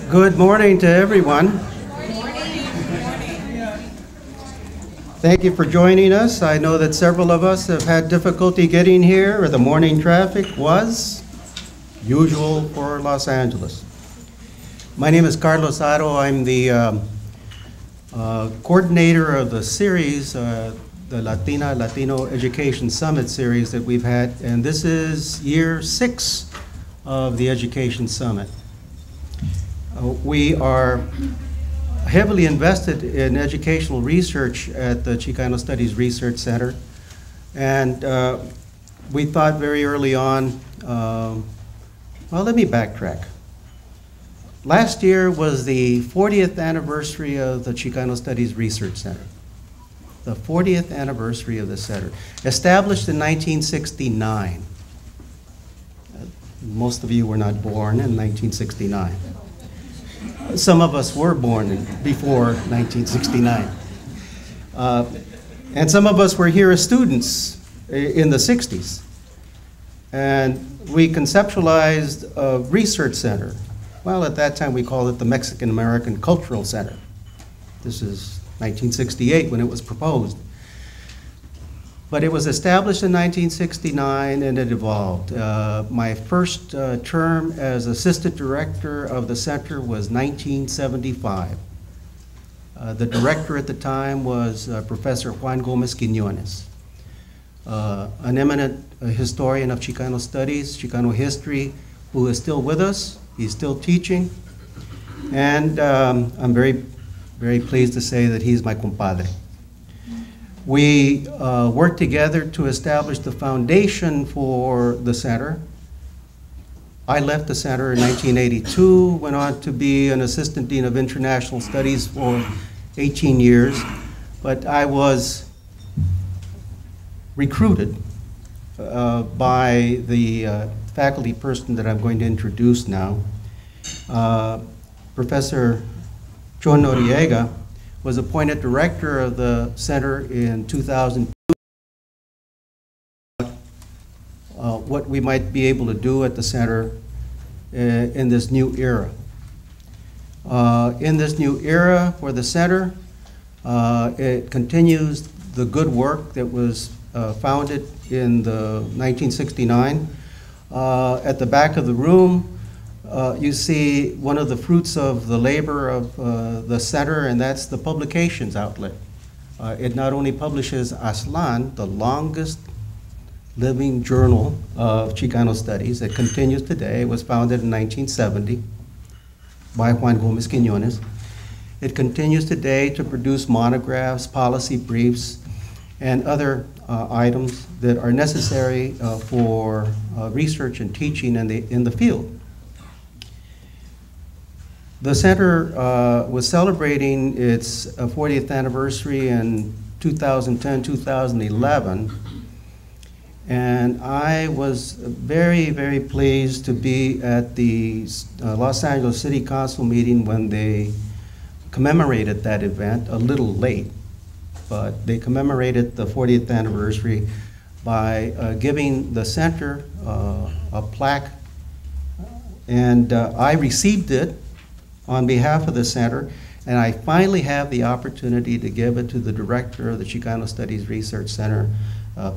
Good morning to everyone. Thank you for joining us. I know that several of us have had difficulty getting here, or the morning traffic was usual for Los Angeles. My name is Carlos Aro. I'm the coordinator of the series, the Latino Education Summit series that we've had, and this is year 6 of the Education Summit. We are heavily invested in educational research at the Chicano Studies Research Center, and we thought very early on, well, let me backtrack. Last year was the 40th anniversary of the Chicano Studies Research Center. The 40th anniversary of the center. Established in 1969. Most of you were not born in 1969. Some of us were born before 1969. And some of us were here as students in the 60s. And we conceptualized a research center. Well, at that time we called it the Mexican American Cultural Center. This is 1968 when it was proposed. But it was established in 1969 and it evolved. My first term as assistant director of the center was 1975. The director at the time was Professor Juan Gomez-Quiñones, an eminent historian of Chicano studies, Chicano history, who is still with us. He's still teaching. And I'm very, very pleased to say that he's my compadre. We worked together to establish the foundation for the center. I left the center in 1982, went on to be an assistant dean of international studies for 18 years, but I was recruited by the faculty person that I'm going to introduce now. Professor John Noriega was appointed director of the center in 2002. What we might be able to do at the center in this new era. In this new era for the center, it continues the good work that was founded in the 1969. At the back of the room, you see one of the fruits of the labor of the center, and that's the publications outlet. It not only publishes Aslan, the longest living journal of Chicano studies. It continues today. It was founded in 1970 by Juan Gomez-Quiñones. It continues today to produce monographs, policy briefs, and other items that are necessary for research and teaching in the field. The center was celebrating its 40th anniversary in 2010, 2011, and I was very, very pleased to be at the Los Angeles City Council meeting when they commemorated that event, a little late, but they commemorated the 40th anniversary by giving the center a plaque, and I received it on behalf of the center, and I finally have the opportunity to give it to the director of the Chicano Studies Research Center,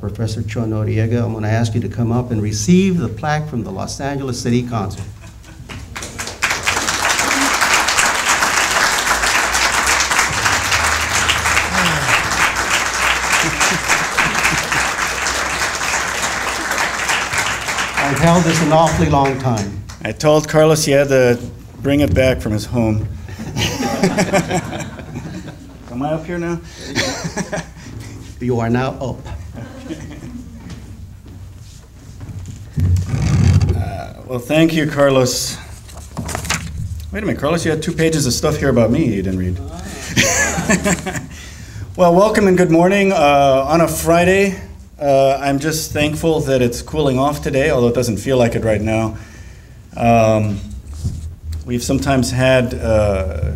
Professor John Noriega. I'm going to ask you to come up and receive the plaque from the Los Angeles City Council. I've held this an awfully long time. I told Carlos he had to bring it back from his home. Am I up here now? You are now up. Well, thank you, Carlos. Wait a minute, Carlos, you had 2 pages of stuff here about me you didn't read. Well, welcome and good morning. On a Friday, I'm just thankful that it's cooling off today, although it doesn't feel like it right now. We've sometimes had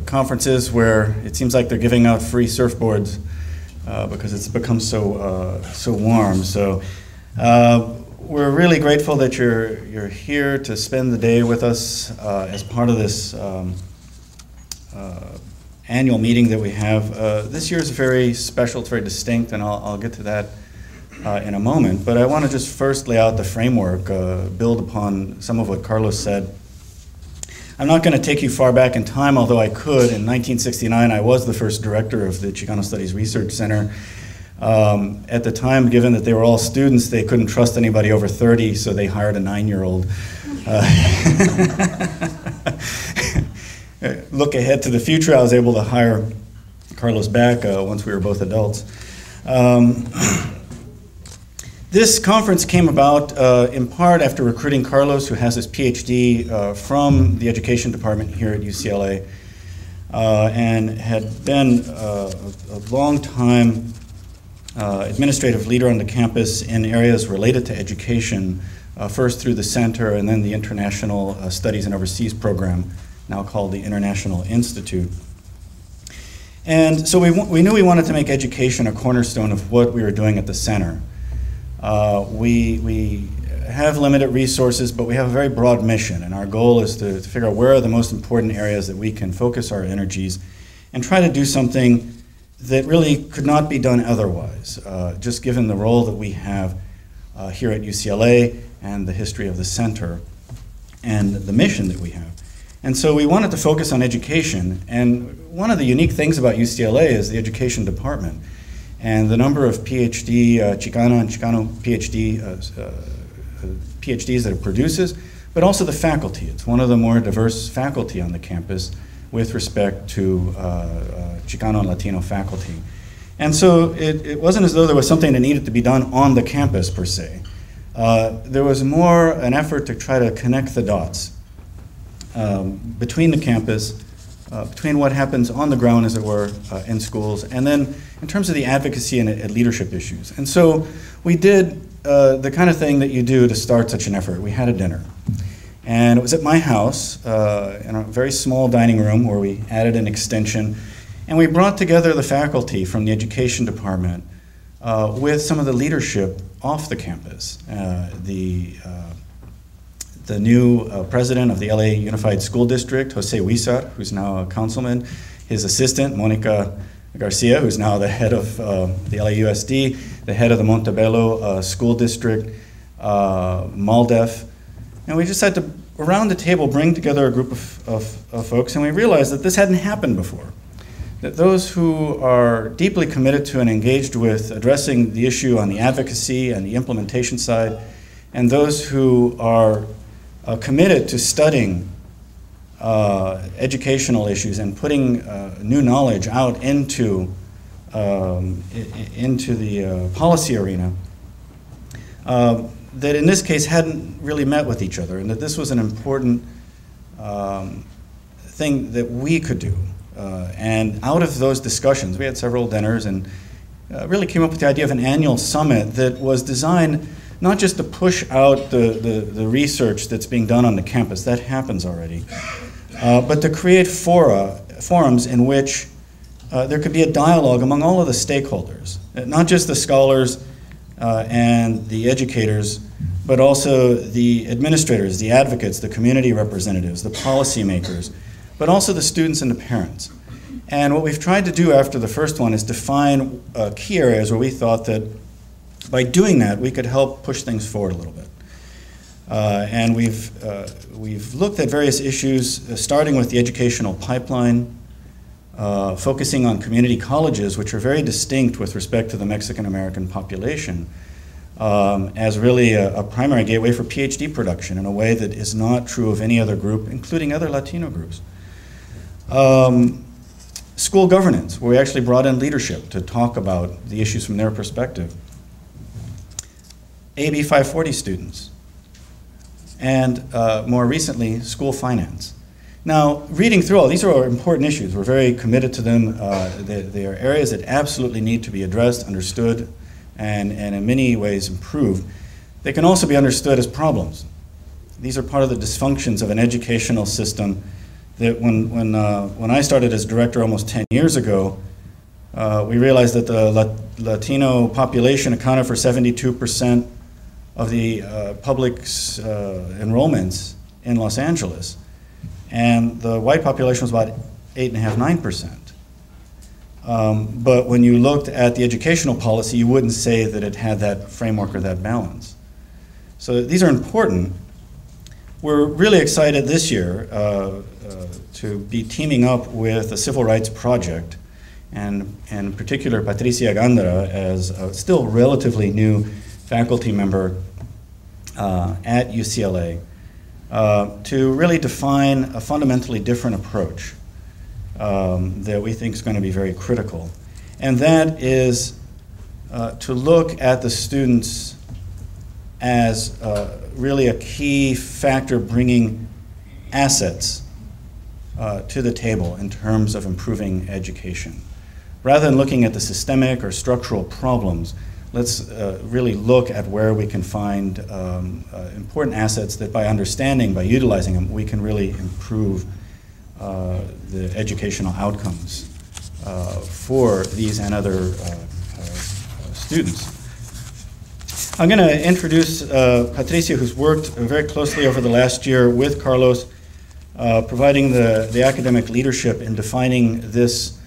conferences where it seems like they're giving out free surfboards because it's become so warm. So we're really grateful that you're here to spend the day with us as part of this annual meeting that we have. This year is very special, it's very distinct, and I'll get to that in a moment. But I want to just first lay out the framework, build upon some of what Carlos said. I'm not going to take you far back in time, although I could. In 1969, I was the first director of the Chicano Studies Research Center. At the time, given that they were all students, they couldn't trust anybody over 30, so they hired a 9-year-old. Look ahead to the future, I was able to hire Carlos back once we were both adults. This conference came about in part after recruiting Carlos, who has his PhD from the education department here at UCLA, and had been a long time administrative leader on the campus in areas related to education, first through the center and then the International Studies and Overseas program, now called the International Institute. And so we knew we wanted to make education a cornerstone of what we were doing at the center. We have limited resources, but we have a very broad mission, and our goal is to figure out where are the most important areas that we can focus our energies and try to do something that really could not be done otherwise, just given the role that we have here at UCLA and the history of the center and the mission that we have. And so we wanted to focus on education, and one of the unique things about UCLA is the education department and the number of PhD, Chicano and Chicano PhDs that it produces, but also the faculty. It's one of the more diverse faculty on the campus with respect to Chicano and Latino faculty. And so it wasn't as though there was something that needed to be done on the campus per se. There was more an effort to try to connect the dots between the campus, between what happens on the ground, as it were, in schools, and then in terms of the advocacy and leadership issues. And so we did the kind of thing that you do to start such an effort. We had a dinner. And it was at my house, in a very small dining room where we added an extension. And we brought together the faculty from the education department with some of the leadership off the campus. The new president of the LA Unified School District, Jose Huizar, who's now a councilman, his assistant, Monica Garcia, who's now the head of the LAUSD, the head of the Montebello School District, MALDEF. And we just had to, around the table, bring together a group of folks, and we realized that this hadn't happened before. That those who are deeply committed to and engaged with addressing the issue on the advocacy and the implementation side, and those who are committed to studying educational issues and putting new knowledge out into the policy arena, that in this case hadn't really met with each other, and that this was an important thing that we could do. And out of those discussions, we had several dinners and really came up with the idea of an annual summit that was designed not just to push out the research that's being done on the campus, that happens already, but to create forums in which there could be a dialogue among all of the stakeholders, not just the scholars and the educators, but also the administrators, the advocates, the community representatives, the policymakers, but also the students and the parents. And what we've tried to do after the first one is define key areas where we thought that by doing that, we could help push things forward a little bit. And we've looked at various issues, starting with the educational pipeline, focusing on community colleges, which are very distinct with respect to the Mexican-American population, as really a primary gateway for PhD production in a way that is not true of any other group, including other Latino groups. School governance, where we actually brought in leadership to talk about the issues from their perspective. AB 540 students, and more recently, school finance. Now, reading through all, these are important issues. We're very committed to them. They are areas that absolutely need to be addressed, understood, and in many ways improved. They can also be understood as problems. These are part of the dysfunctions of an educational system that when I started as director almost 10 years ago, we realized that the Latino population accounted for 72% of the public's enrollments in Los Angeles. And the white population was about 8.5%, 9%. But when you looked at the educational policy, you wouldn't say that it had that framework or that balance. So these are important. We're really excited this year to be teaming up with the Civil Rights Project, and in particular Patricia Gandara as a still relatively new faculty member at UCLA, to really define a fundamentally different approach that we think is going to be very critical. And that is to look at the students as really a key factor bringing assets to the table in terms of improving education. Rather than looking at the systemic or structural problems, let's really look at where we can find important assets that by understanding, by utilizing them, we can really improve the educational outcomes for these and other students. I'm going to introduce Patricia, who's worked very closely over the last year with Carlos, providing the academic leadership in defining this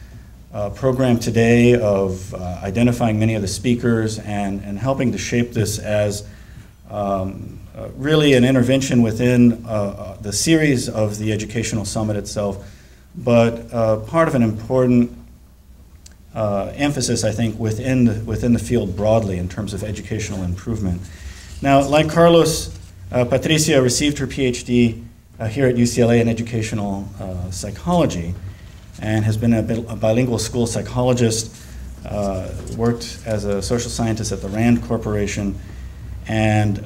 program today of identifying many of the speakers and helping to shape this as really an intervention within the series of the Educational Summit itself, but part of an important emphasis, I think, within the field broadly in terms of educational improvement. Now, like Carlos, Patricia received her PhD here at UCLA in educational psychology and has been a bilingual school psychologist, worked as a social scientist at the RAND Corporation, and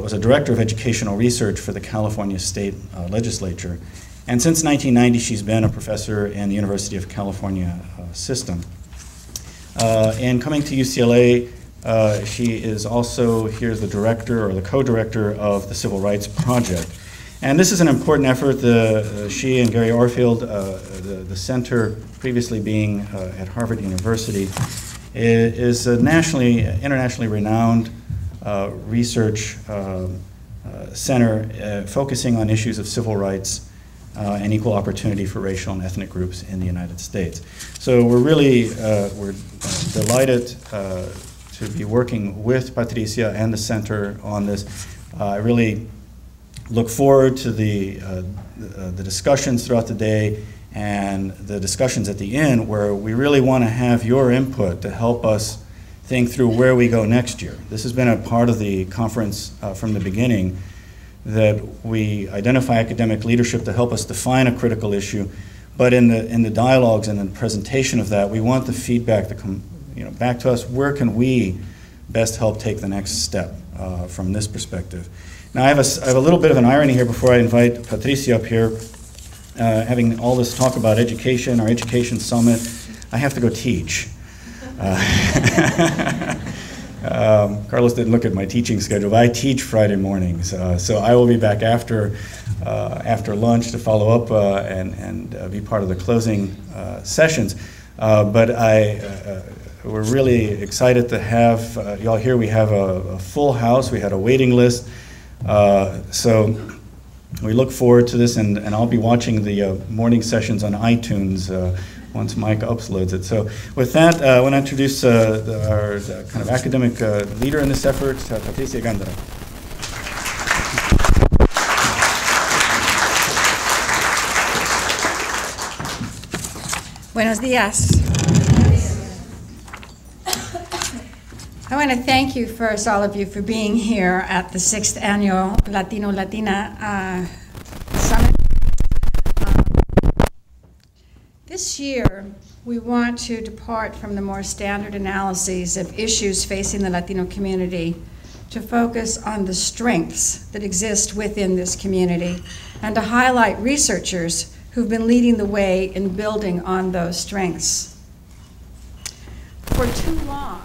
was a director of educational research for the California State Legislature. And since 1990, she's been a professor in the University of California system. And coming to UCLA, she is also here the director or the co-director of the Civil Rights Project. And this is an important effort. She and Gary Orfield, the center previously being at Harvard University, is a internationally renowned research center focusing on issues of civil rights and equal opportunity for racial and ethnic groups in the United States. So we're really we're delighted to be working with Patricia and the center on this. I really look forward to the discussions throughout the day and the discussions at the end, where we really want to have your input to help us think through where we go next year. This has been a part of the conference from the beginning, that we identify academic leadership to help us define a critical issue, but in the dialogues and in the presentation of that, we want the feedback to come back to us. Where can we best help take the next step from this perspective? Now, I have a little bit of an irony here before I invite Patricia up here. Having all this talk about education, our education summit, I have to go teach. Carlos didn't look at my teaching schedule, but I teach Friday mornings, so I will be back after lunch to follow up and be part of the closing sessions. But we're really excited to have y'all here. We have a full house. We had a waiting list. So we look forward to this, and I'll be watching the morning sessions on iTunes once Mike uploads it. So with that, I want to introduce our kind of academic leader in this effort, Patricia Gandara. Buenos días. I want to thank you first, all of you, for being here at the 6th Annual Latino-Latina Summit. This year, we want to depart from the more standard analyses of issues facing the Latino community to focus on the strengths that exist within this community and to highlight researchers who've been leading the way in building on those strengths. For too long,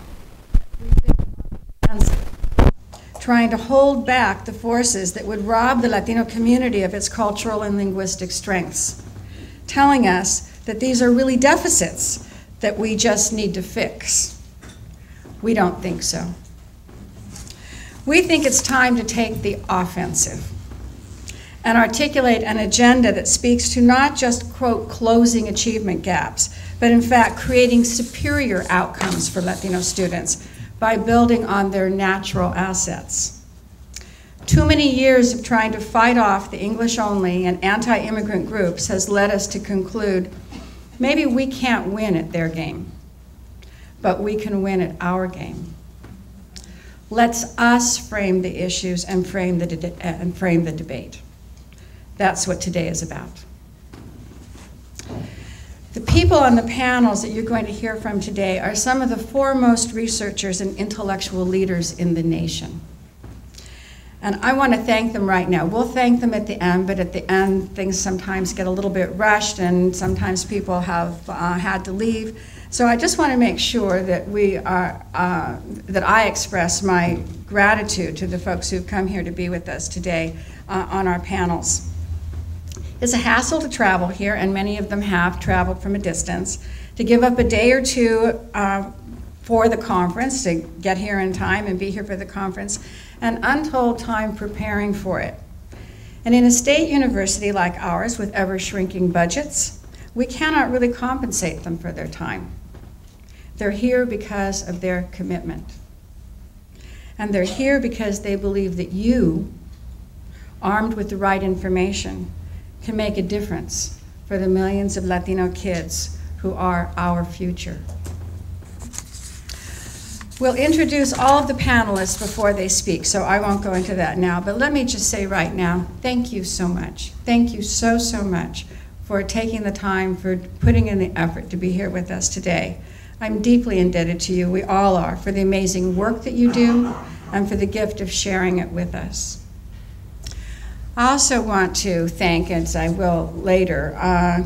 we've been trying to hold back the forces that would rob the Latino community of its cultural and linguistic strengths, telling us that these are really deficits that we just need to fix. We don't think so. We think it's time to take the offensive and articulate an agenda that speaks to not just, quote, closing achievement gaps, but in fact creating superior outcomes for Latino students by building on their natural assets. Too many years of trying to fight off the English-only and anti-immigrant groups has led us to conclude maybe we can't win at their game, but we can win at our game. Let's us frame the issues and frame the debate. That's what today is about. The people on the panels that you're going to hear from today are some of the foremost researchers and intellectual leaders in the nation. And I want to thank them right now. We'll thank them at the end, but at the end, things sometimes get a little bit rushed, and sometimes people have had to leave. So I just want to make sure that that I express my gratitude to the folks who've come here to be with us today on our panels. It's a hassle to travel here, and many of them have traveled from a distance, to give up a day or two for the conference, to get here in time and be here for the conference, and untold time preparing for it. And in a state university like ours, with ever-shrinking budgets, we cannot really compensate them for their time. They're here because of their commitment. And they're here because they believe that you, armed with the right information, can make a difference for the millions of Latino kids who are our future. We'll introduce all of the panelists before they speak, so I won't go into that now, but let me just say right now, thank you so much. Thank you so, so much for taking the time, for putting in the effort to be here with us today. I'm deeply indebted to you, we all are, for the amazing work that you do and for the gift of sharing it with us. I also want to thank, as I will later,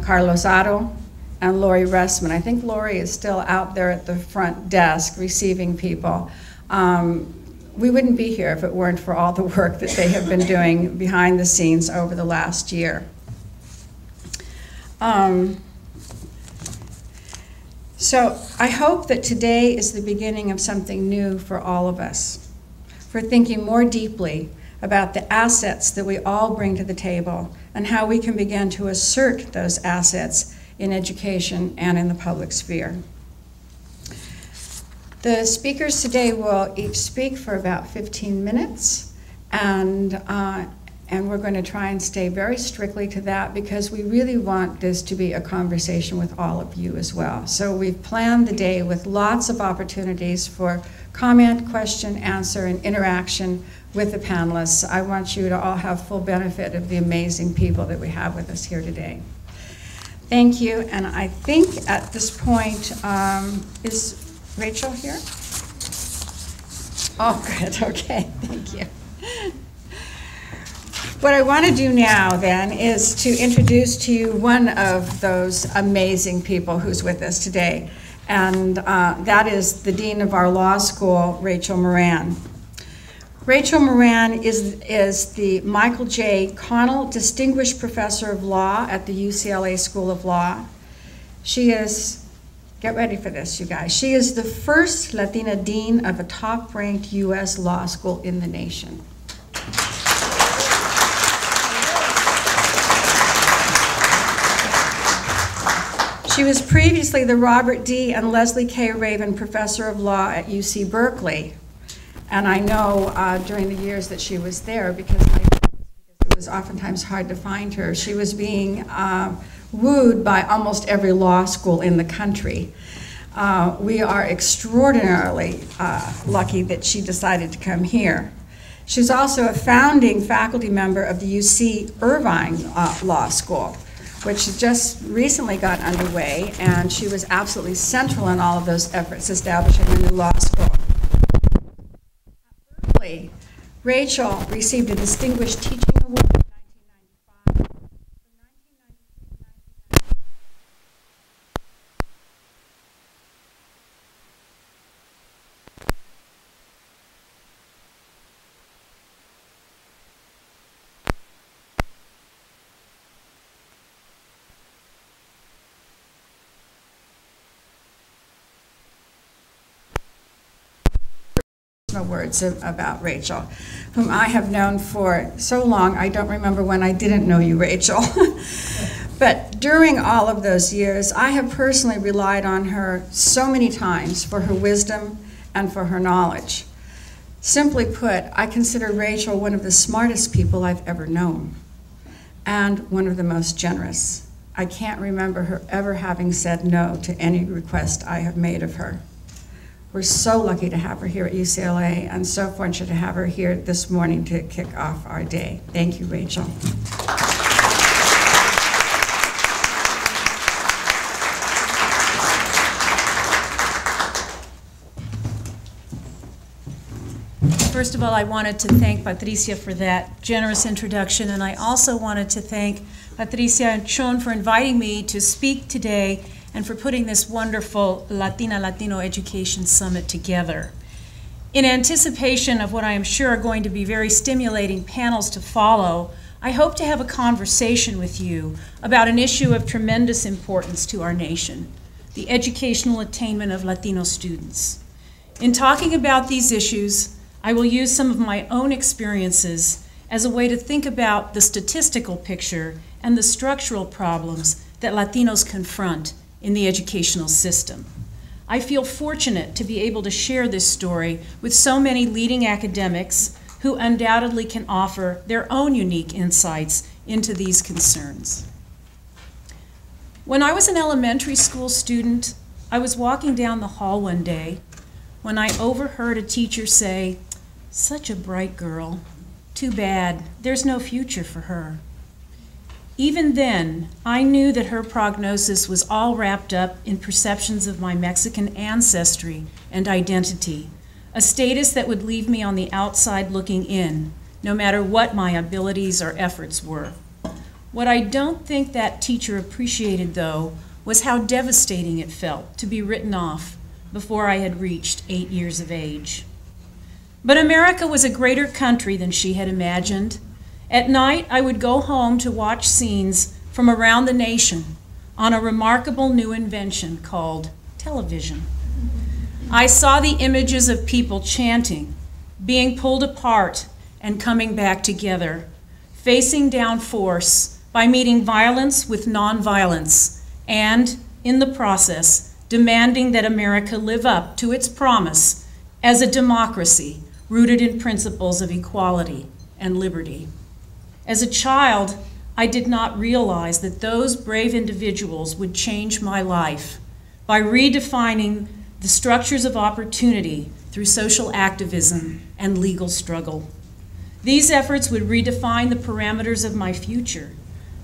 Carlos Otto and Lori Ressman. I think Lori is still out there at the front desk receiving people. We wouldn't be here if it weren't for all the work that they have been doing behind the scenes over the last year. So I hope that today is the beginning of something new for all of us, for thinking more deeply about the assets that we all bring to the table and how we can begin to assert those assets in education and in the public sphere. The speakers today will each speak for about 15 minutes, and we're going to try and stay very strictly to that because we really want this to be a conversation with all of you as well. So we've planned the day with lots of opportunities for comment, question, answer, and interaction with the panelists. I want you to all have full benefit of the amazing people that we have with us here today. Thank you, and I think at this point, is Rachel here? Oh, good, okay, thank you. What I want to do now, then, is to introduce to you one of those amazing people who's with us today, and that is the Dean of our law school, Rachel Moran. Rachel Moran is the Michael J. Connell Distinguished Professor of Law at the UCLA School of Law. She is, get ready for this, you guys, she is the first Latina dean of a top-ranked U.S. law school in the nation. She was previously the Robert D. and Leslie K. Raven Professor of Law at UC Berkeley. And I know during the years that she was there, because it was oftentimes hard to find her, she was being wooed by almost every law school in the country. We are extraordinarily lucky that she decided to come here. She's also a founding faculty member of the UC Irvine Law School, which just recently got underway, and she was absolutely central in all of those efforts establishing a new law school. Rachel received a Distinguished Teaching Award in 1995. From 1993 to 1999. personal words about Rachel, whom I have known for so long, I don't remember when I didn't know you, Rachel. But during all of those years, I have personally relied on her so many times for her wisdom and for her knowledge. Simply put, I consider Rachel one of the smartest people I've ever known, and one of the most generous. I can't remember her ever having said no to any request I have made of her. We're so lucky to have her here at UCLA, and so fortunate to have her here this morning to kick off our day. Thank you, Rachel. First of all, I wanted to thank Patricia for that generous introduction, and I also wanted to thank Patricia and Sean for inviting me to speak today and for putting this wonderful Latina-Latino Education Summit together. In anticipation of what I am sure are going to be very stimulating panels to follow, I hope to have a conversation with you about an issue of tremendous importance to our nation, the educational attainment of Latino students. In talking about these issues, I will use some of my own experiences as a way to think about the statistical picture and the structural problems that Latinos confront in the educational system. I feel fortunate to be able to share this story with so many leading academics who undoubtedly can offer their own unique insights into these concerns. When I was an elementary school student, I was walking down the hall one day when I overheard a teacher say, "Such a bright girl. Too bad, there's no future for her." Even then, I knew that her prognosis was all wrapped up in perceptions of my Mexican ancestry and identity, a status that would leave me on the outside looking in, no matter what my abilities or efforts were. What I don't think that teacher appreciated, though, was how devastating it felt to be written off before I had reached 8 years of age. But America was a greater country than she had imagined. At night, I would go home to watch scenes from around the nation on a remarkable new invention called television. I saw the images of people chanting, being pulled apart, and coming back together, facing down force by meeting violence with nonviolence, and, in the process, demanding that America live up to its promise as a democracy rooted in principles of equality and liberty. As a child, I did not realize that those brave individuals would change my life by redefining the structures of opportunity through social activism and legal struggle. These efforts would redefine the parameters of my future,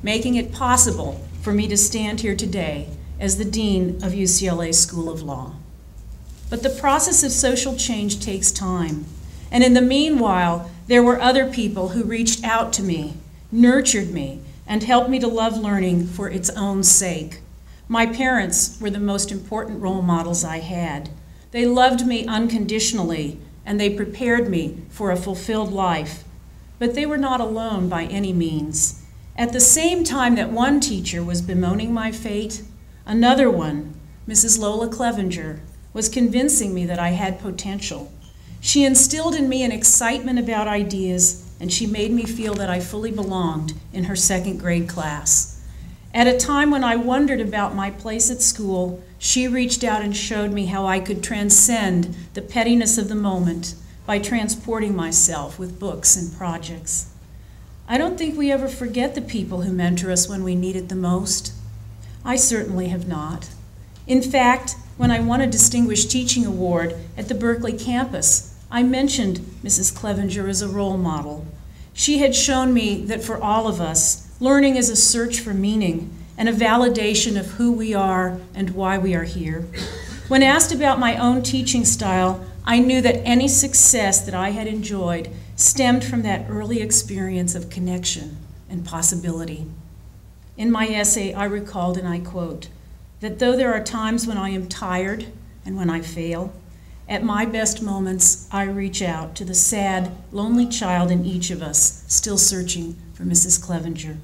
making it possible for me to stand here today as the Dean of UCLA School of Law. But the process of social change takes time. And in the meanwhile, there were other people who reached out to me, nurtured me, and helped me to love learning for its own sake. My parents were the most important role models I had. They loved me unconditionally, and they prepared me for a fulfilled life. But they were not alone by any means. At the same time that one teacher was bemoaning my fate, another one, Mrs. Lola Clevenger, was convincing me that I had potential. She instilled in me an excitement about ideas, and she made me feel that I fully belonged in her second grade class. At a time when I wondered about my place at school, she reached out and showed me how I could transcend the pettiness of the moment by transporting myself with books and projects. I don't think we ever forget the people who mentor us when we need it the most. I certainly have not. In fact, when I won a Distinguished Teaching Award at the Berkeley campus, I mentioned Mrs. Clevenger as a role model. She had shown me that for all of us, learning is a search for meaning and a validation of who we are and why we are here. When asked about my own teaching style, I knew that any success that I had enjoyed stemmed from that early experience of connection and possibility. In my essay, I recalled, and I quote, that though there are times when I am tired and when I fail, at my best moments, I reach out to the sad, lonely child in each of us, still searching for Mrs. Clevenger.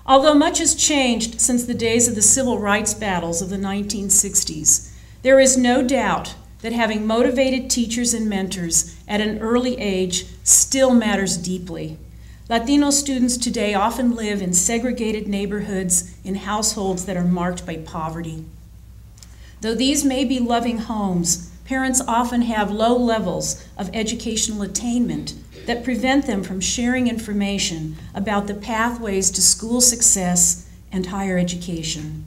Although much has changed since the days of the civil rights battles of the 1960s, there is no doubt that having motivated teachers and mentors at an early age still matters deeply. Latino students today often live in segregated neighborhoods in households that are marked by poverty. Though these may be loving homes, parents often have low levels of educational attainment that prevent them from sharing information about the pathways to school success and higher education.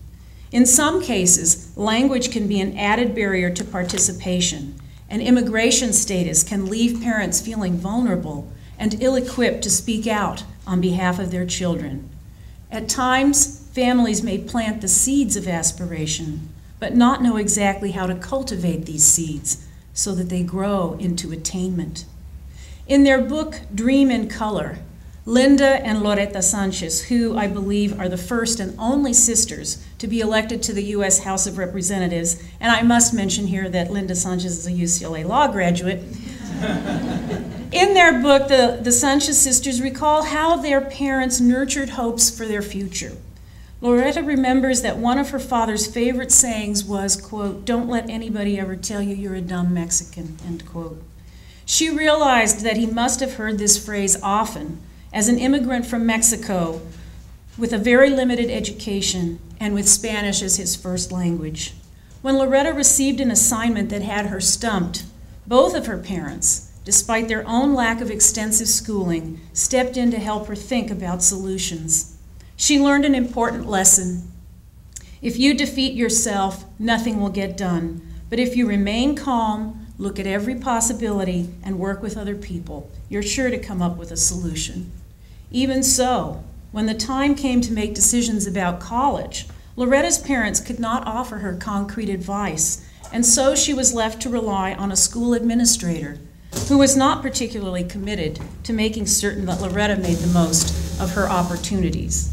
In some cases, language can be an added barrier to participation, and immigration status can leave parents feeling vulnerable and ill-equipped to speak out on behalf of their children. At times, families may plant the seeds of aspiration, but not know exactly how to cultivate these seeds so that they grow into attainment. In their book, Dream in Color, Linda and Loretta Sanchez, who I believe are the first and only sisters to be elected to the U.S. House of Representatives, and I must mention here that Linda Sanchez is a UCLA law graduate. In their book, the Sanchez sisters recall how their parents nurtured hopes for their future. Loretta remembers that one of her father's favorite sayings was, quote, "Don't let anybody ever tell you you're a dumb Mexican," end quote. She realized that he must have heard this phrase often as an immigrant from Mexico with a very limited education and with Spanish as his first language. When Loretta received an assignment that had her stumped, both of her parents, despite their own lack of extensive schooling, stepped in to help her think about solutions. She learned an important lesson. If you defeat yourself, nothing will get done. But if you remain calm, look at every possibility, and work with other people, you're sure to come up with a solution. Even so, when the time came to make decisions about college, Loretta's parents could not offer her concrete advice, and so she was left to rely on a school administrator who was not particularly committed to making certain that Loretta made the most of her opportunities.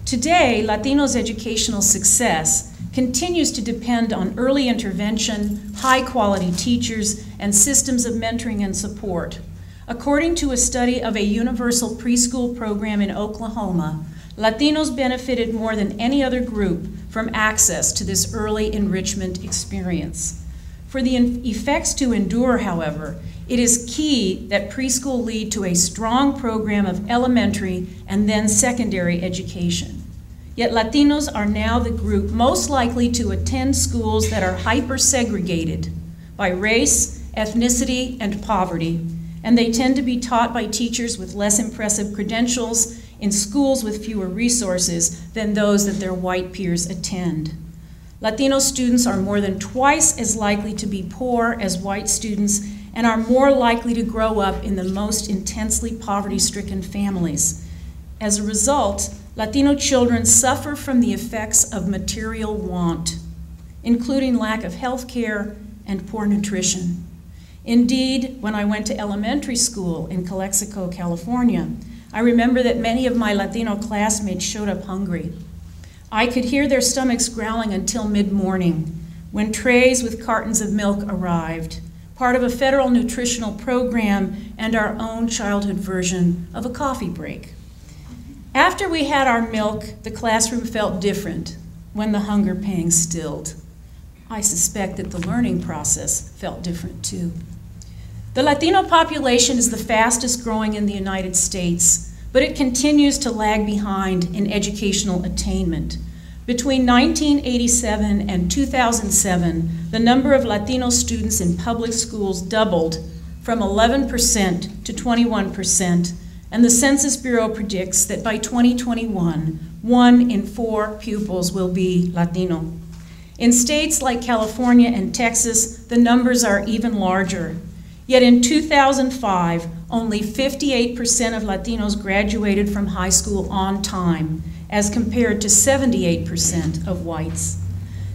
Today, Latinos' educational success continues to depend on early intervention, high-quality teachers, and systems of mentoring and support. According to a study of a universal preschool program in Oklahoma, Latinos benefited more than any other group from access to this early enrichment experience. For the effects to endure, however, it is key that preschool lead to a strong program of elementary and then secondary education. Yet Latinos are now the group most likely to attend schools that are hyper-segregated by race, ethnicity, and poverty, and they tend to be taught by teachers with less impressive credentials in schools with fewer resources than those that their white peers attend. Latino students are more than twice as likely to be poor as white students and are more likely to grow up in the most intensely poverty-stricken families. As a result, Latino children suffer from the effects of material want, including lack of health care and poor nutrition. Indeed, when I went to elementary school in Calexico, California, I remember that many of my Latino classmates showed up hungry. I could hear their stomachs growling until mid-morning when trays with cartons of milk arrived, part of a federal nutritional program and our own childhood version of a coffee break. After we had our milk, the classroom felt different when the hunger pangs stilled. I suspect that the learning process felt different too. The Latino population is the fastest growing in the United States, but it continues to lag behind in educational attainment. Between 1987 and 2007, the number of Latino students in public schools doubled from 11% to 21%, and the Census Bureau predicts that by 2021, 1 in 4 pupils will be Latino. In states like California and Texas, the numbers are even larger. Yet in 2005, only 58% of Latinos graduated from high school on time, as compared to 78% of whites.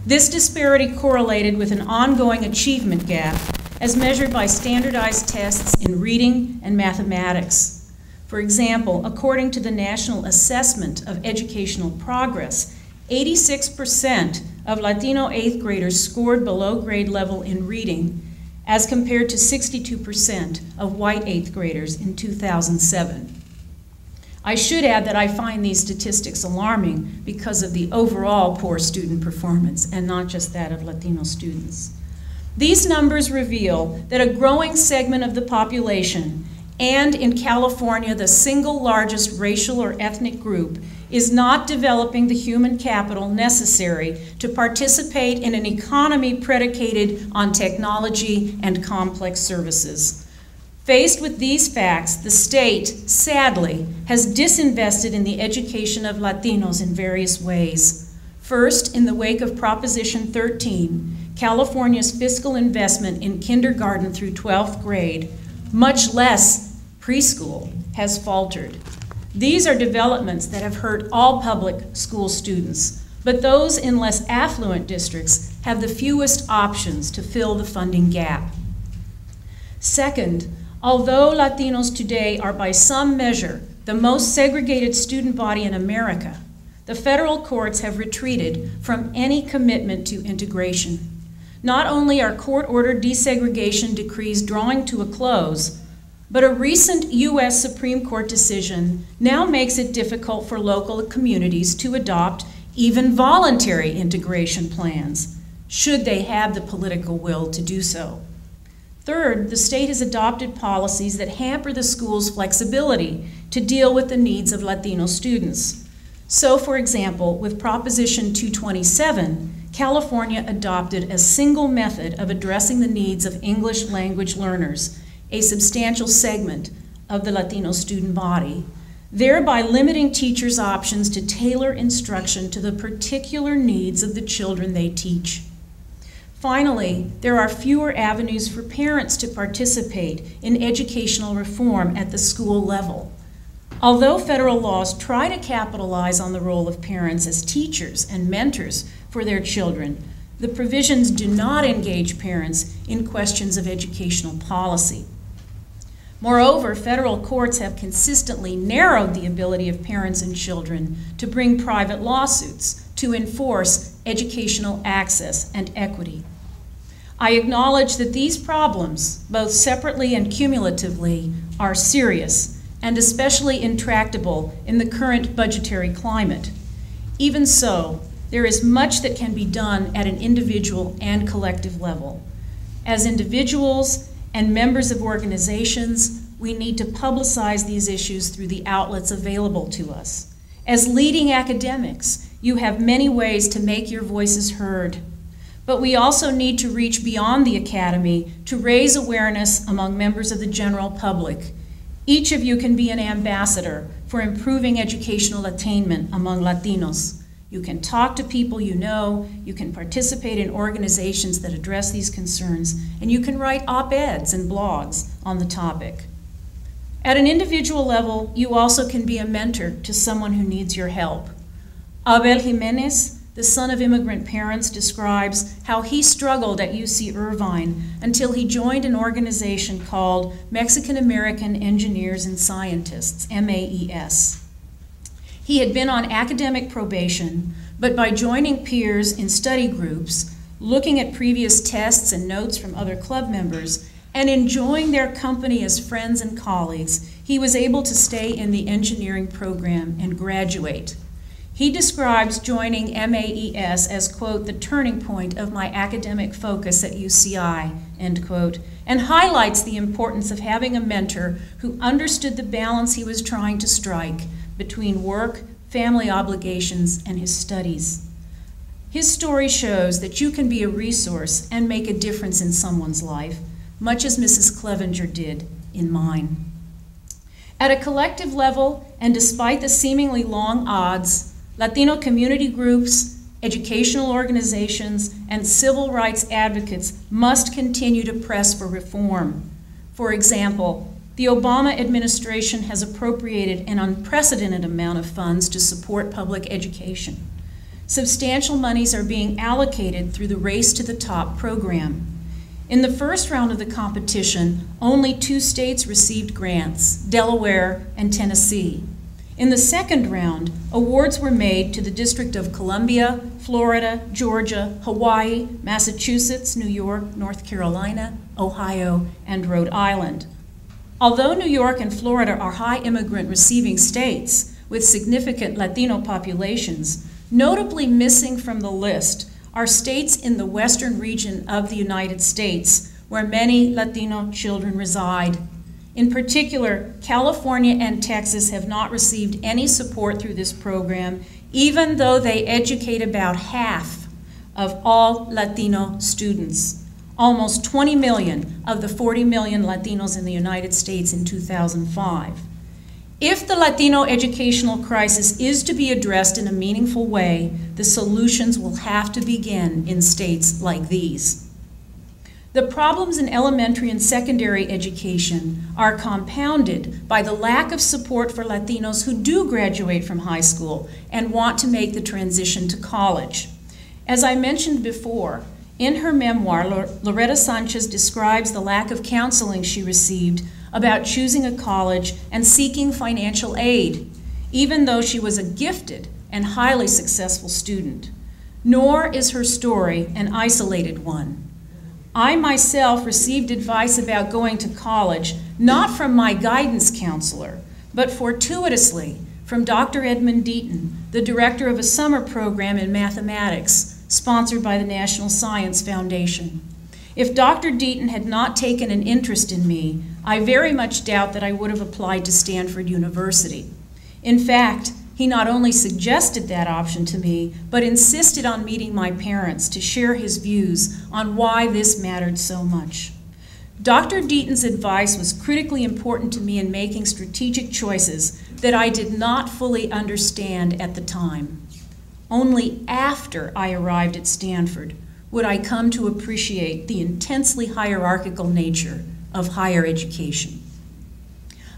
This disparity correlated with an ongoing achievement gap as measured by standardized tests in reading and mathematics. For example, according to the National Assessment of Educational Progress, 86% of Latino 8th graders scored below grade level in reading, as compared to 62% of white 8th graders in 2007. I should add that I find these statistics alarming because of the overall poor student performance and not just that of Latino students. These numbers reveal that a growing segment of the population, and in California the single largest racial or ethnic group, is not developing the human capital necessary to participate in an economy predicated on technology and complex services. Faced with these facts, the state, sadly, has disinvested in the education of Latinos in various ways. First, in the wake of Proposition 13, California's fiscal investment in kindergarten through 12th grade, much less preschool, has faltered. These are developments that have hurt all public school students, but those in less affluent districts have the fewest options to fill the funding gap. Second, although Latinos today are by some measure the most segregated student body in America, the federal courts have retreated from any commitment to integration. Not only are court-ordered desegregation decrees drawing to a close, but a recent U.S. Supreme Court decision now makes it difficult for local communities to adopt even voluntary integration plans, should they have the political will to do so. Third, the state has adopted policies that hamper the school's flexibility to deal with the needs of Latino students. So, for example, with Proposition 227, California adopted a single method of addressing the needs of English language learners, a substantial segment of the Latino student body, thereby limiting teachers' options to tailor instruction to the particular needs of the children they teach. Finally, there are fewer avenues for parents to participate in educational reform at the school level. Although federal laws try to capitalize on the role of parents as teachers and mentors for their children, the provisions do not engage parents in questions of educational policy. Moreover, federal courts have consistently narrowed the ability of parents and children to bring private lawsuits to enforce educational access and equity. I acknowledge that these problems, both separately and cumulatively, are serious and especially intractable in the current budgetary climate. Even so, there is much that can be done at an individual and collective level. As individuals and members of organizations, we need to publicize these issues through the outlets available to us. As leading academics, you have many ways to make your voices heard. But we also need to reach beyond the academy to raise awareness among members of the general public. Each of you can be an ambassador for improving educational attainment among Latinos. You can talk to people you know, you can participate in organizations that address these concerns, and you can write op-eds and blogs on the topic. At an individual level, you also can be a mentor to someone who needs your help. Abel Jimenez, the son of immigrant parents, describes how he struggled at UC Irvine until he joined an organization called Mexican American Engineers and Scientists, MAES. He had been on academic probation, but by joining peers in study groups, looking at previous tests and notes from other club members, and enjoying their company as friends and colleagues, he was able to stay in the engineering program and graduate. He describes joining MAES as, quote, the turning point of my academic focus at UCI, end quote, and highlights the importance of having a mentor who understood the balance he was trying to strike between work, family obligations, and his studies. His story shows that you can be a resource and make a difference in someone's life, much as Mrs. Clevenger did in mine. At a collective level, and despite the seemingly long odds, Latino community groups, educational organizations, and civil rights advocates must continue to press for reform. For example, the Obama administration has appropriated an unprecedented amount of funds to support public education. Substantial monies are being allocated through the Race to the Top program. In the first round of the competition, only 2 states received grants, Delaware and Tennessee. In the second round, awards were made to the District of Columbia, Florida, Georgia, Hawaii, Massachusetts, New York, North Carolina, Ohio, and Rhode Island. Although New York and Florida are high immigrant receiving states with significant Latino populations, notably missing from the list are states in the western region of the United States where many Latino children reside. In particular, California and Texas have not received any support through this program, even though they educate about half of all Latino students, almost 20 million of the 40 million Latinos in the United States in 2005. If the Latino educational crisis is to be addressed in a meaningful way, the solutions will have to begin in states like these. The problems in elementary and secondary education are compounded by the lack of support for Latinos who do graduate from high school and want to make the transition to college. As I mentioned before, in her memoir, Loretta Sanchez describes the lack of counseling she received about choosing a college and seeking financial aid, even though she was a gifted and highly successful student. Nor is her story an isolated one. I myself received advice about going to college, not from my guidance counselor, but fortuitously from Dr. Edmund Deaton, the director of a summer program in mathematics, sponsored by the National Science Foundation. If Dr. Deaton had not taken an interest in me, I very much doubt that I would have applied to Stanford University. In fact, he not only suggested that option to me, but insisted on meeting my parents to share his views on why this mattered so much. Dr. Deaton's advice was critically important to me in making strategic choices that I did not fully understand at the time. Only after I arrived at Stanford would I come to appreciate the intensely hierarchical nature of higher education.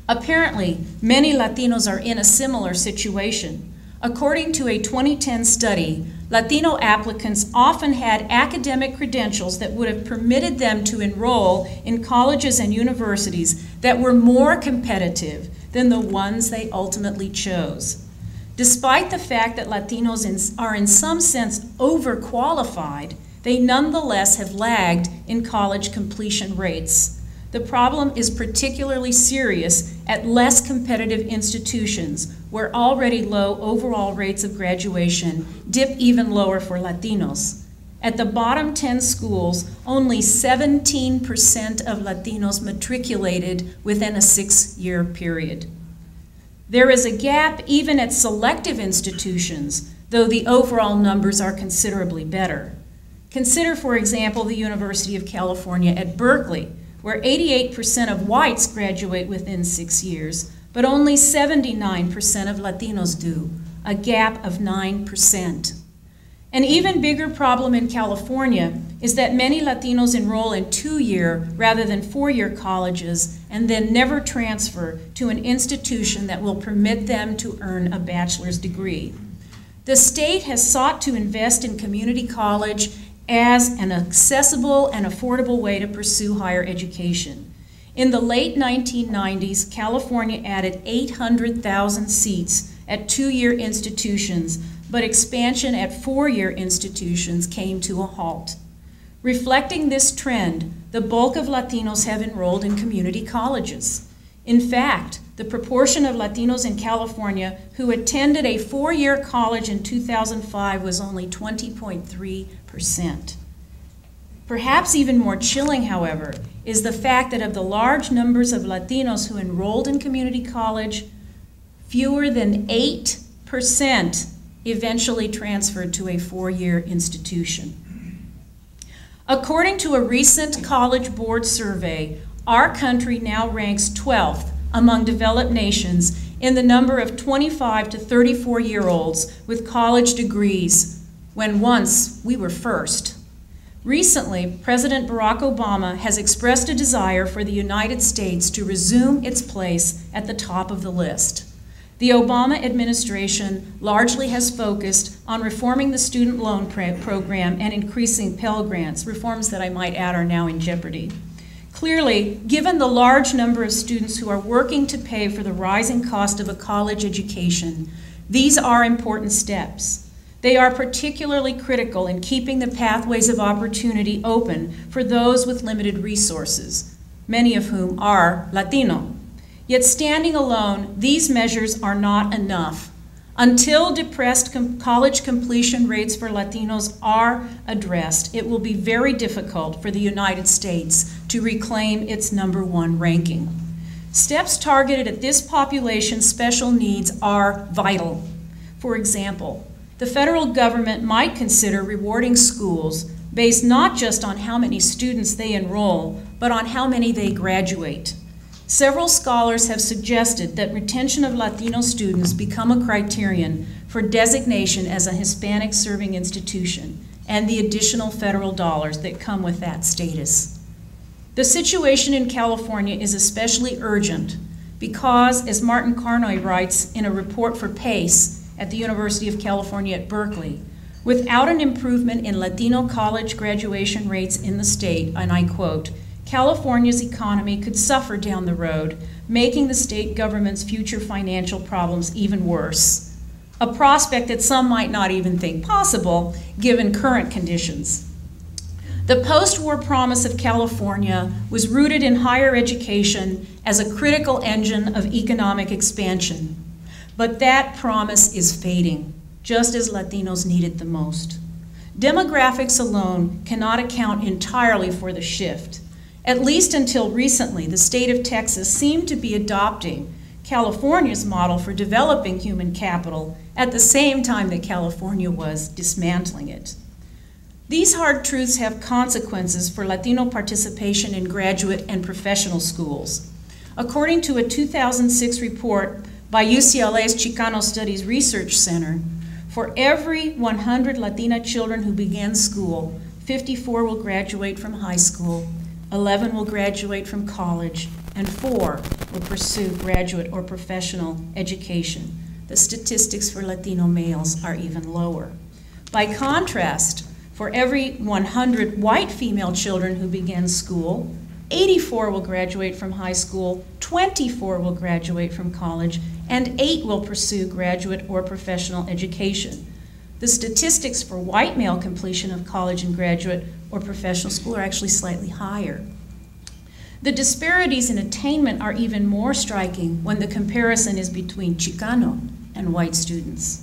Apparently, many Latinos are in a similar situation. According to a 2010 study, Latino applicants often had academic credentials that would have permitted them to enroll in colleges and universities that were more competitive than the ones they ultimately chose. Despite the fact that Latinos are in some sense overqualified, they nonetheless have lagged in college completion rates. The problem is particularly serious at less competitive institutions where already low overall rates of graduation dip even lower for Latinos. At the bottom 10 schools, only 17% of Latinos matriculated within a 6-year period. There is a gap even at selective institutions, though the overall numbers are considerably better. Consider, for example, the University of California at Berkeley, where 88% of whites graduate within 6 years, but only 79% of Latinos do, a gap of 9%. An even bigger problem in California is that many Latinos enroll in 2-year rather than 4-year colleges and then never transfer to an institution that will permit them to earn a bachelor's degree. The state has sought to invest in community college as an accessible and affordable way to pursue higher education. In the late 1990s, California added 800,000 seats at 2-year institutions, but expansion at 4-year institutions came to a halt. Reflecting this trend, the bulk of Latinos have enrolled in community colleges. In fact, the proportion of Latinos in California who attended a 4-year college in 2005 was only 20.3%. Perhaps even more chilling, however, is the fact that of the large numbers of Latinos who enrolled in community college, fewer than 8% eventually transferred to a 4-year institution. According to a recent College Board survey, our country now ranks 12th among developed nations in the number of 25 to 34-year-olds with college degrees, when once we were first. Recently, President Barack Obama has expressed a desire for the United States to resume its place at the top of the list. The Obama administration largely has focused on reforming the student loan program and increasing Pell Grants, reforms that I might add are now in jeopardy. Clearly, given the large number of students who are working to pay for the rising cost of a college education, these are important steps. They are particularly critical in keeping the pathways of opportunity open for those with limited resources, many of whom are Latino. Yet standing alone, these measures are not enough. Until depressed college completion rates for Latinos are addressed, it will be very difficult for the United States to reclaim its #1 ranking. Steps targeted at this population's special needs are vital. For example, the federal government might consider rewarding schools based not just on how many students they enroll, but on how many they graduate. Several scholars have suggested that retention of Latino students become a criterion for designation as a Hispanic serving institution and the additional federal dollars that come with that status. The situation in California is especially urgent because, as Martin Carnoy writes in a report for PACE at the University of California at Berkeley, without an improvement in Latino college graduation rates in the state, and I quote, California's economy could suffer down the road, making the state government's future financial problems even worse. A prospect that some might not even think possible, given current conditions. The post-war promise of California was rooted in higher education as a critical engine of economic expansion. But that promise is fading, just as Latinos need it the most. Demographics alone cannot account entirely for the shift. At least until recently, the state of Texas seemed to be adopting California's model for developing human capital at the same time that California was dismantling it. These hard truths have consequences for Latino participation in graduate and professional schools. According to a 2006 report by UCLA's Chicano Studies Research Center, for every 100 Latina children who begin school, 54 will graduate from high school, 11 will graduate from college, and 4 will pursue graduate or professional education. The statistics for Latino males are even lower. By contrast, for every 100 white female children who begin school, 84 will graduate from high school, 24 will graduate from college, and 8 will pursue graduate or professional education. The statistics for white male completion of college and graduate or professional school are actually slightly higher. The disparities in attainment are even more striking when the comparison is between Chicano and white students.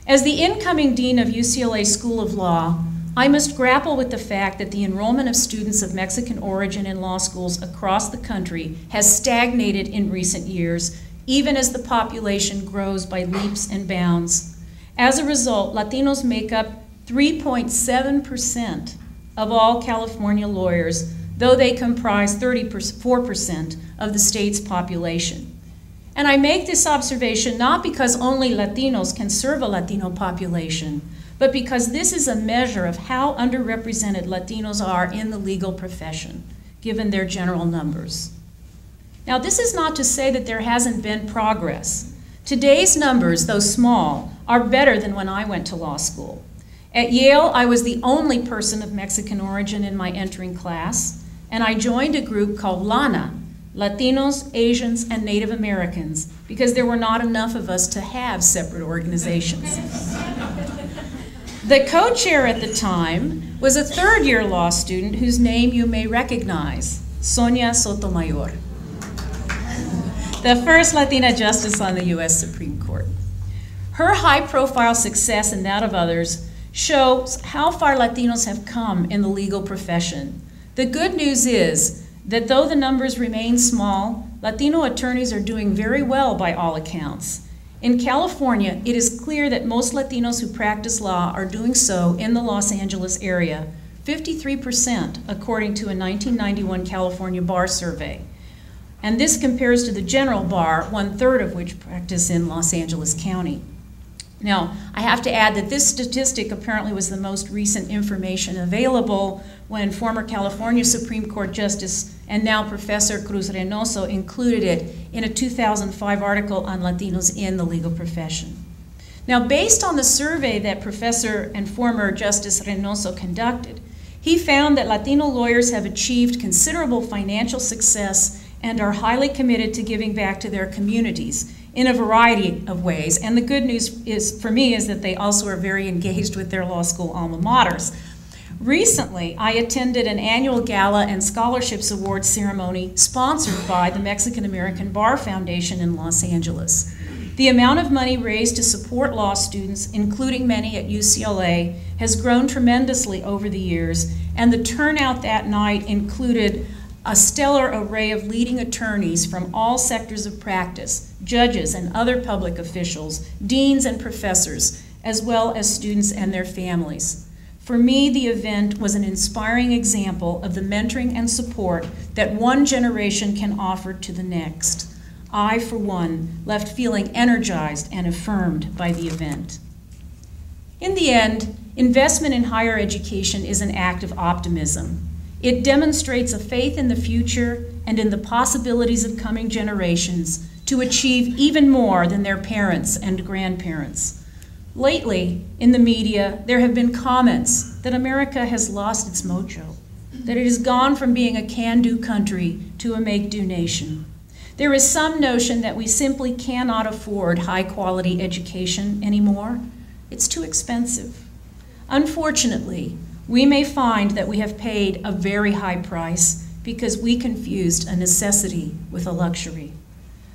As the incoming dean of UCLA School of Law, I must grapple with the fact that the enrollment of students of Mexican origin in law schools across the country has stagnated in recent years, even as the population grows by leaps and bounds. As a result, Latinos make up 3.7% of all California lawyers, though they comprise 34% of the state's population. And I make this observation not because only Latinos can serve a Latino population, but because this is a measure of how underrepresented Latinos are in the legal profession, given their general numbers. Now, this is not to say that there hasn't been progress. Today's numbers, though small, are better than when I went to law school. At Yale, I was the only person of Mexican origin in my entering class, and I joined a group called LANA, Latinos, Asians, and Native Americans, because there were not enough of us to have separate organizations. The co-chair at the time was a third-year law student whose name you may recognize, Sonia Sotomayor, the first Latina justice on the U.S. Supreme Court. Her high-profile success and that of others shows how far Latinos have come in the legal profession. The good news is that though the numbers remain small, Latino attorneys are doing very well by all accounts. In California, it is clear that most Latinos who practice law are doing so in the Los Angeles area, 53% according to a 1991 California bar survey. And this compares to the general bar, 1/3 of which practice in Los Angeles County. Now, I have to add that this statistic apparently was the most recent information available when former California Supreme Court Justice and now Professor Cruz Reynoso included it in a 2005 article on Latinos in the legal profession. Now, based on the survey that Professor and former Justice Reynoso conducted, he found that Latino lawyers have achieved considerable financial success and are highly committed to giving back to their communities in a variety of ways. And the good news is, for me, is that they also are very engaged with their law school alma maters. Recently, I attended an annual gala and scholarships awards ceremony sponsored by the Mexican American Bar Foundation in Los Angeles. The amount of money raised to support law students, including many at UCLA, has grown tremendously over the years, and the turnout that night included a stellar array of leading attorneys from all sectors of practice, judges and other public officials, deans and professors, as well as students and their families. For me, the event was an inspiring example of the mentoring and support that one generation can offer to the next. I, for one, left feeling energized and affirmed by the event. In the end, investment in higher education is an act of optimism. It demonstrates a faith in the future and in the possibilities of coming generations to achieve even more than their parents and grandparents. Lately, in the media, there have been comments that America has lost its mojo, that it has gone from being a can-do country to a make-do nation. There is some notion that we simply cannot afford high-quality education anymore. It's too expensive. Unfortunately, we may find that we have paid a very high price because we confused a necessity with a luxury.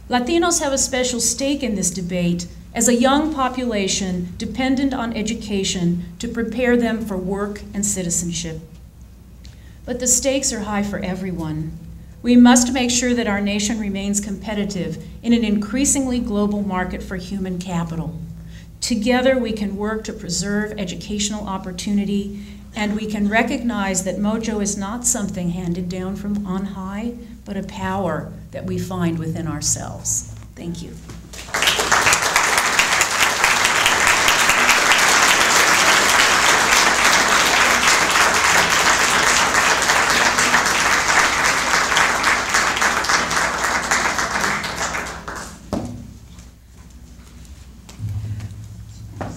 Latinos have a special stake in this debate as a young population dependent on education to prepare them for work and citizenship. But the stakes are high for everyone. We must make sure that our nation remains competitive in an increasingly global market for human capital. Together, we can work to preserve educational opportunity, and we can recognize that mojo is not something handed down from on high, but a power that we find within ourselves. Thank you.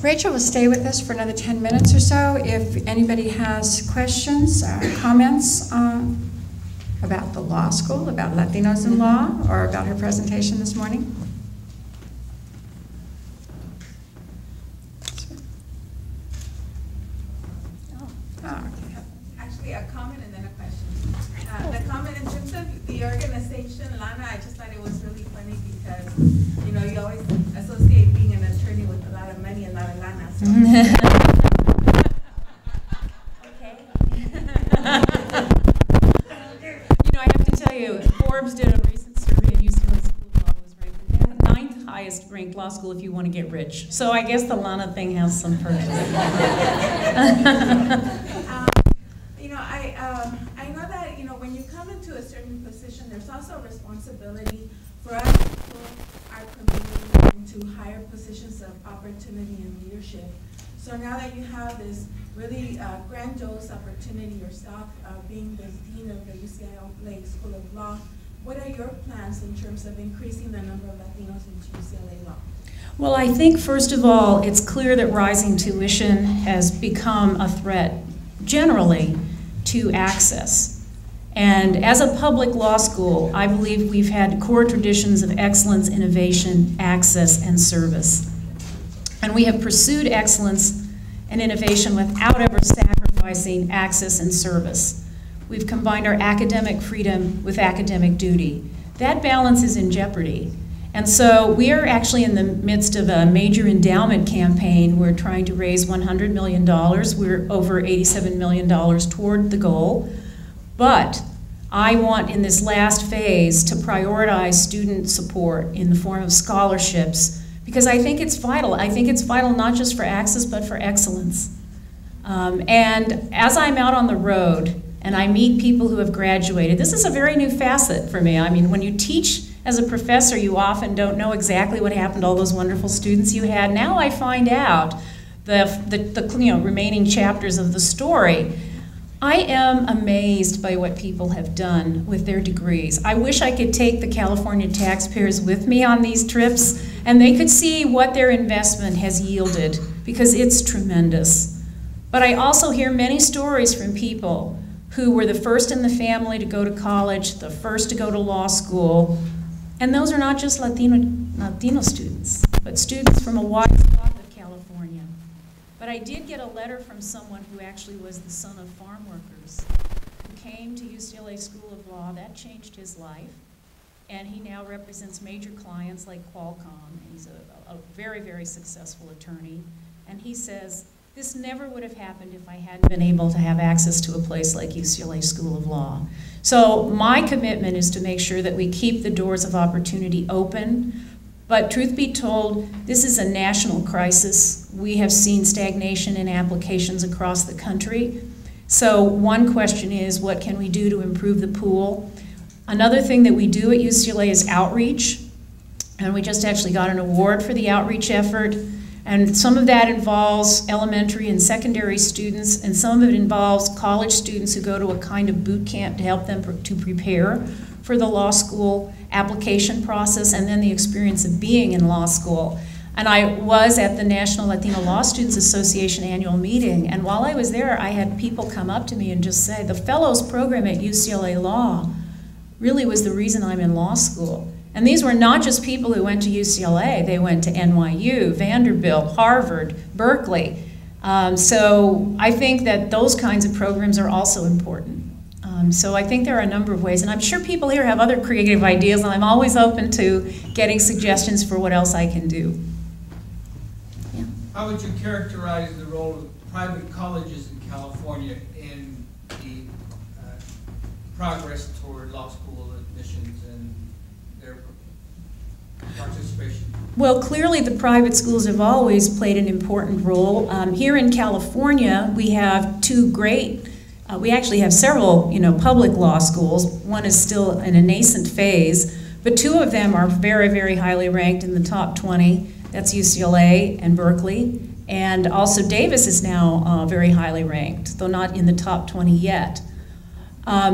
Rachel will stay with us for another 10 minutes or so. If anybody has questions, comments about the law school, about Latinos in law, or about her presentation this morning. Actually, a comment and then a question. The comment in terms of the organization, Lana, I just thought it was really funny because, you know, you always associate being an attorney with a lot of money, a lot of lana. So. Okay. You know, I have to tell you, Forbes did a recent survey at UCLA School of Law. Was ranked the 9th highest ranked law school if you want to get rich. So I guess the lana thing has some perks. You know, I know that, you know, when you come into a certain position, there's also a responsibility for us to put our community into higher positions of opportunity and leadership. So now that you have this really grandiose opportunity yourself, being the dean of the UCLA School of Law, what are your plans in terms of increasing the number of Latinos into UCLA law? Well, I think, first of all, it's clear that rising tuition has become a threat, generally, to access. And as a public law school, I believe we've had core traditions of excellence, innovation, access, and service. And we have pursued excellence and innovation without ever sacrificing access and service. We've combined our academic freedom with academic duty. That balance is in jeopardy. And so we are actually in the midst of a major endowment campaign. We're trying to raise $100 million. We're over $87 million toward the goal. But I want, in this last phase, to prioritize student support in the form of scholarships, because I think it's vital. I think it's vital not just for access, but for excellence. And as I'm out on the road and I meet people who have graduated, this is a very new facet for me. I mean, when you teach as a professor, you often don't know exactly what happened to all those wonderful students you had. Now I find out the remaining chapters of the story. I am amazed by what people have done with their degrees. I wish I could take the California taxpayers with me on these trips and they could see what their investment has yielded, because it's tremendous. But I also hear many stories from people who were the first in the family to go to college, the first to go to law school, and those are not just Latino students, but students from a wide swath of California. But I did get a letter from someone who actually was the son of farm workers, who came to UCLA School of Law. That changed his life. and he now represents major clients like Qualcomm. He's a very, very successful attorney, and he says, this never would have happened if I hadn't been able to have access to a place like UCLA School of Law. So my commitment is to make sure that we keep the doors of opportunity open. But truth be told, this is a national crisis. We have seen stagnation in applications across the country. So one question is, what can we do to improve the pool? Another thing that we do at UCLA is outreach. And we just actually got an award for the outreach effort. And some of that involves elementary and secondary students, and some of it involves college students who go to a kind of boot camp to help them to prepare for the law school application process and then the experience of being in law school. And I was at the National Latino Law Students Association annual meeting, and while I was there, I had people come up to me and just say, the fellows program at UCLA Law really was the reason I'm in law school. And these were not just people who went to UCLA, they went to NYU, Vanderbilt, Harvard, Berkeley. So I think that those kinds of programs are also important. So I think there are a number of ways, and I'm sure people here have other creative ideas, and I'm always open to getting suggestions for what else I can do. Yeah. How would you characterize the role of private colleges in California in the progress toward law school admissions and their participation? Well, clearly the private schools have always played an important role. Here in California, we have two great, we actually have several, public law schools. One is still in a nascent phase, but two of them are very, very highly ranked in the top 20. That's UCLA and Berkeley. And also Davis is now very highly ranked, though not in the top 20 yet.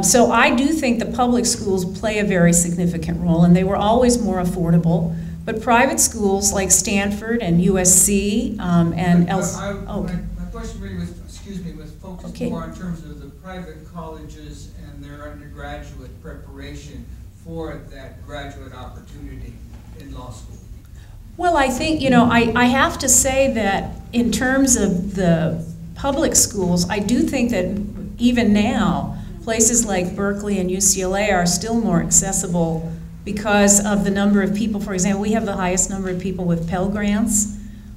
So I do think the public schools play a very significant role, and they were always more affordable. But private schools like Stanford and USC and my question really was, was focused more in terms of the private colleges and their undergraduate preparation for that graduate opportunity in law school. Well, I think, I have to say that in terms of the public schools, I do think that even now, places like Berkeley and UCLA are still more accessible because of the number of people. For example, we have the highest number of people with Pell Grants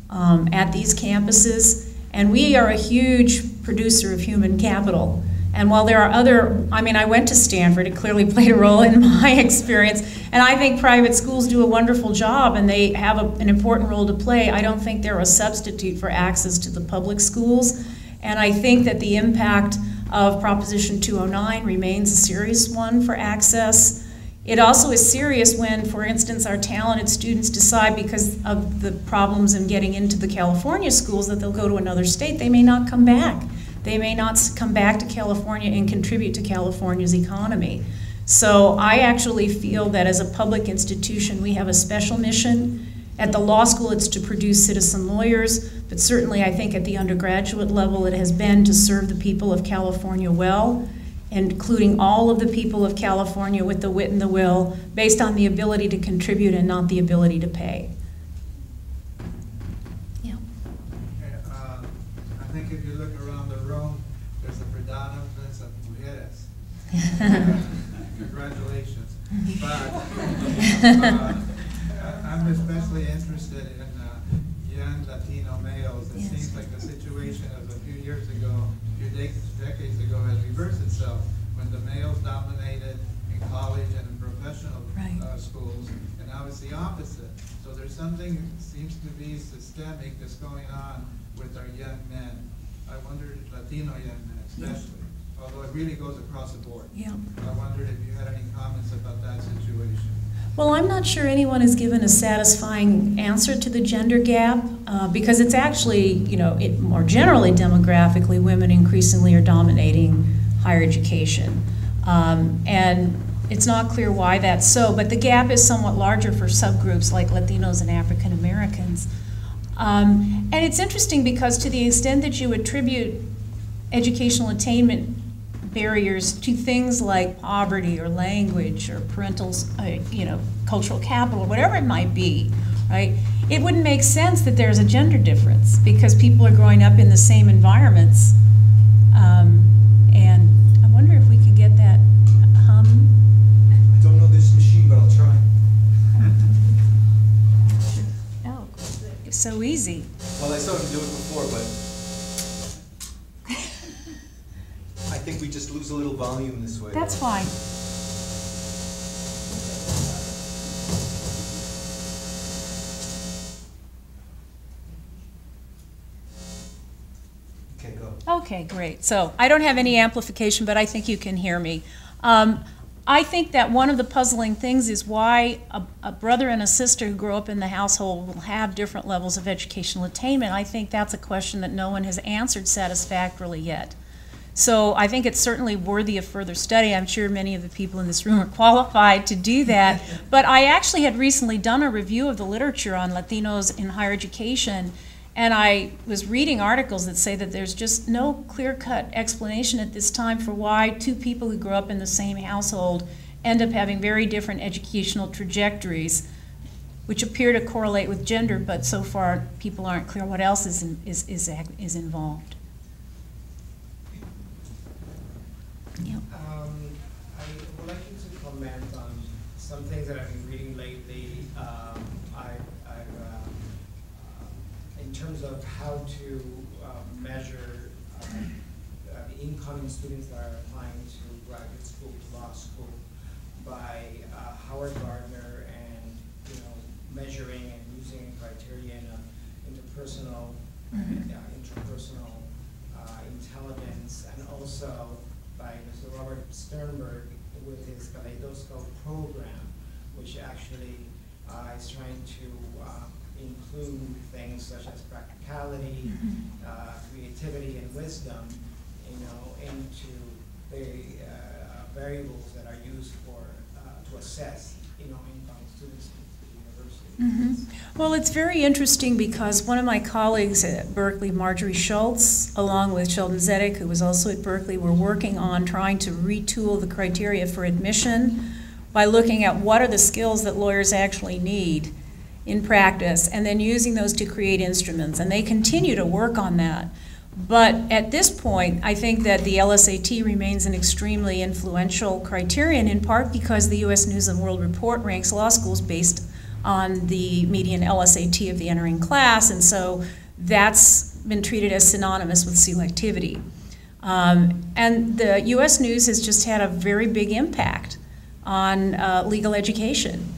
at these campuses, and we are a huge producer of human capital. And while there are other, I went to Stanford, it clearly played a role in my experience, and I think private schools do a wonderful job and they have an important role to play. I don't think they're a substitute for access to the public schools, and I think that the impact of Proposition 209 remains a serious one for access. It also is serious when, for instance, our talented students decide because of the problems in getting into the California schools that they'll go to another state. They may not come back. They may not come back to California and contribute to California's economy. So I actually feel that as a public institution, we have a special mission. At the law school, it's to produce citizen lawyers, but certainly I think at the undergraduate level, it has been to serve the people of California well, including all of the people of California with the wit and the will, based on the ability to contribute and not the ability to pay. Yeah. I think if you look around the room, there's a predominance of mujeres. Congratulations. But I'm especially interested in young Latino males. It seems like the situation of a few years ago, a few decades ago, has reversed itself when the males dominated in college and in professional schools, and now it's the opposite. So there's something that seems to be systemic that's going on with our young men. I wondered, Latino young men especially, although it really goes across the board. Yeah. I wondered if you had any comments about that situation. Well, I'm not sure anyone has given a satisfying answer to the gender gap because it's actually, more generally demographically, women increasingly are dominating higher education. And it's not clear why that's so, but the gap is somewhat larger for subgroups like Latinos and African Americans. And it's interesting because to the extent that you attribute educational attainment barriers to things like poverty or language or parental, cultural capital, whatever it might be, right? It wouldn't make sense that there's a gender difference because people are growing up in the same environments. And I wonder if we could get that hum. I don't know this machine, but I'll try. so easy. Well, I saw him do it before, but I think we just lose a little volume this way. That's fine. Okay, go. Okay, great. So I don't have any amplification, but I think you can hear me. I think that one of the puzzling things is why a brother and a sister who grow up in the household will have different levels of educational attainment. I think that's a question that no one has answered satisfactorily yet. So I think it's certainly worthy of further study. I'm sure many of the people in this room are qualified to do that. But I actually had recently done a review of the literature on Latinos in higher education, and I was reading articles that say that there's just no clear-cut explanation at this time for why two people who grew up in the same household end up having very different educational trajectories, which appear to correlate with gender, but so far people aren't clear what else is involved. Yep. I would like you to comment on some things that I've been reading lately. In terms of how to measure the incoming students that are applying to graduate school, to law school, by Howard Gardner, and measuring and using criterion of interpersonal, interpersonal intelligence, and also by Mr. Robert Sternberg with his Kaleidoscope program, which actually is trying to include things such as practicality, creativity, and wisdom, into the variables that are used to assess, incoming students to the university. Well, it's very interesting because one of my colleagues at Berkeley, Marjorie Schultz, along with Sheldon Zedek, who was also at Berkeley, were working on trying to retool the criteria for admission by looking at what are the skills that lawyers actually need in practice, and then using those to create instruments. And they continue to work on that. But at this point, I think that the LSAT remains an extremely influential criterion, in part because the U.S. News and World Report ranks law schools based on the median LSAT of the entering class, and so that's been treated as synonymous with selectivity. And the U.S. News has just had a very big impact on legal education,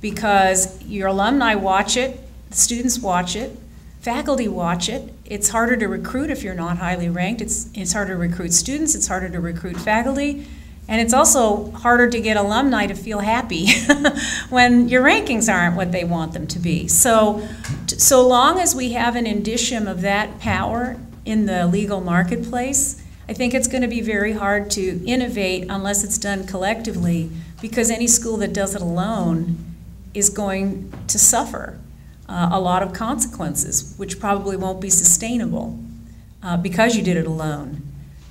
because your alumni watch it, the students watch it, faculty watch it. It's harder to recruit if you're not highly ranked. It's harder to recruit students, it's harder to recruit faculty, and it's also harder to get alumni to feel happy when your rankings aren't what they want them to be. So long as we have an indicium of that power in the legal marketplace, I think it's going to be very hard to innovate unless it's done collectively, because any school that does it alone is going to suffer a lot of consequences, which probably won't be sustainable because you did it alone.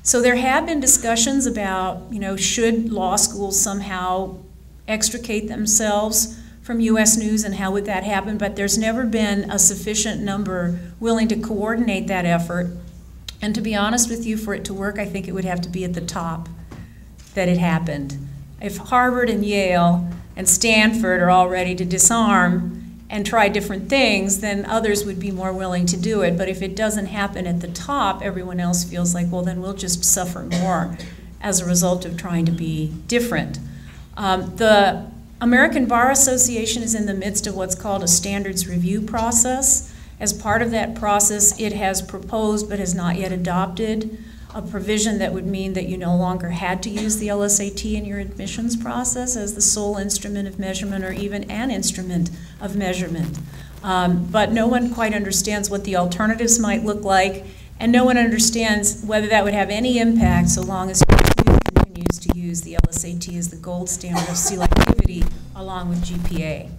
So there have been discussions about, should law schools somehow extricate themselves from U.S. News, and how would that happen? But there's never been a sufficient number willing to coordinate that effort. And to be honest with you, for it to work, I think it would have to be at the top that it happened. If Harvard and Yale and Stanford are all ready to disarm and try different things, then others would be more willing to do it. But if it doesn't happen at the top, everyone else feels like, well, then we'll just suffer more as a result of trying to be different. The American Bar Association is in the midst of what's called a standards review process. As part of that process, it has proposed but has not yet adopted a provision that would mean that you no longer had to use the LSAT in your admissions process as the sole instrument of measurement, or even an instrument of measurement. But no one quite understands what the alternatives might look like, and no one understands whether that would have any impact so long as UCLA continues to use the LSAT as the gold standard of selectivity along with GPA.